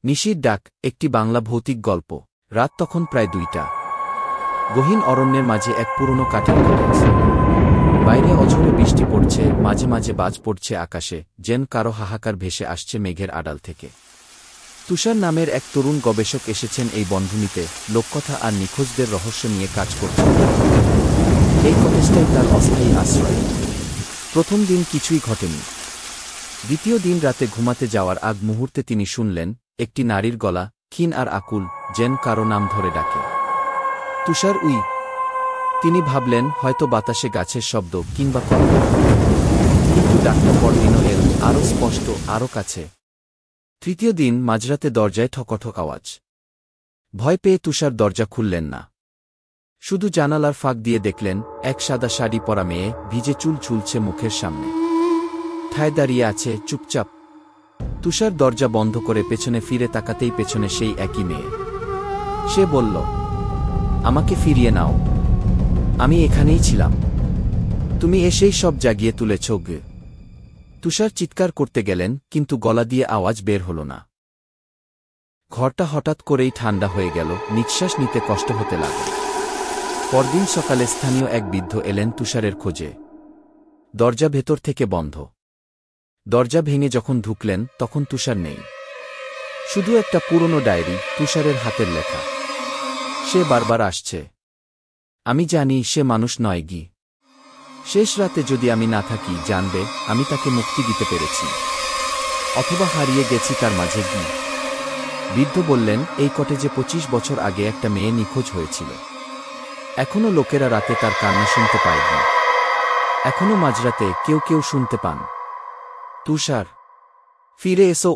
নিশির ডাক, একটি বাংলা ভৌতিক গল্প। রাত তখন প্রায় ২টা। গহীন অরণ্যের মাঝে এক পুরনো কাঠের কটেজ। বাইরে অঝোরে বৃষ্টি পড়ছে, মাঝে মাঝে বাজ পড়ছে আকাশে, যেন কারো হাহাকার ভেসে আসছে মেঘের আড়াল থেকে। তুষার নামের এক তরুণ গবেষক এসেছেন এই বনভূমিতে, লোককথা আর নিখোঁজদের রহস্য নিয়ে কাজ করছেন। এই কটেজটাই তার অস্থায়ী আশ্রয়। প্রথম দিন কিছুই ঘটেনি। দ্বিতীয় দিন রাতে ঘুমাতে যাওয়ার আগ মুহূর্তে তিনি শুনলেন একটি নারীর গলা, ক্ষীণ আর আকুল, যেন কারো নাম ধরে ডাকে। তুষার, উই! তিনি ভাবলেন হয়তো বাতাসে গাছের শব্দ কিংবা কণ্ঠ। কিন্তু ডাকটা পরদিনও এল, আরও স্পষ্ট, আরও কাছে। তৃতীয় দিন মাঝরাতে দরজায় ঠকঠক আওয়াজ। ভয় পেয়ে তুষার দরজা খুললেন না। শুধু জানালার ফাঁক দিয়ে দেখলেন এক সাদা শাড়ি পরা মেয়ে, ভিজে চুল ঝুলছে মুখের সামনে। ঠায় দাঁড়িয়ে আছে, চুপচাপ। তুষার দরজা বন্ধ করে পেছনে ফিরে তাকাতেই পেছনে সেই একই মেয়ে। সে বলল, আমাকে ফিরিয়ে নাও, আমি এখানেই ছিলাম। তুমি এসেই সব জাগিয়ে তুলেছ গে। তুষার চিৎকার করতে গেলেন, কিন্তু গলা দিয়ে আওয়াজ বের হল না। ঘরটা হঠাৎ করেই ঠান্ডা হয়ে গেল, নিঃশ্বাস নিতে কষ্ট হতে লাগল। পরদিন সকালে স্থানীয় এক বৃদ্ধ এলেন তুষারের খোঁজে। দরজা ভেতর থেকে বন্ধ। দরজা ভেঙে যখন ঢুকলেন তখন তুষার নেই। শুধু একটা পুরনো ডায়েরি, তুষারের হাতের লেখা। সে বারবার আসছে। আমি জানি সে মানুষ নয় গি। শেষ রাতে যদি আমি না থাকি, জানবে আমি তাকে মুক্তি দিতে পেরেছি, অথবা হারিয়ে গেছি তার মাঝে গি। বৃদ্ধ বললেন, এই কটেজে ২৫ বছর আগে একটা মেয়ে নিখোঁজ হয়েছিল। এখনো লোকেরা রাতে তার কান্না শুনতে পায় গি। এখনো মাঝরাতে কেউ কেউ শুনতে পান। তুষার, ফিরে এসো।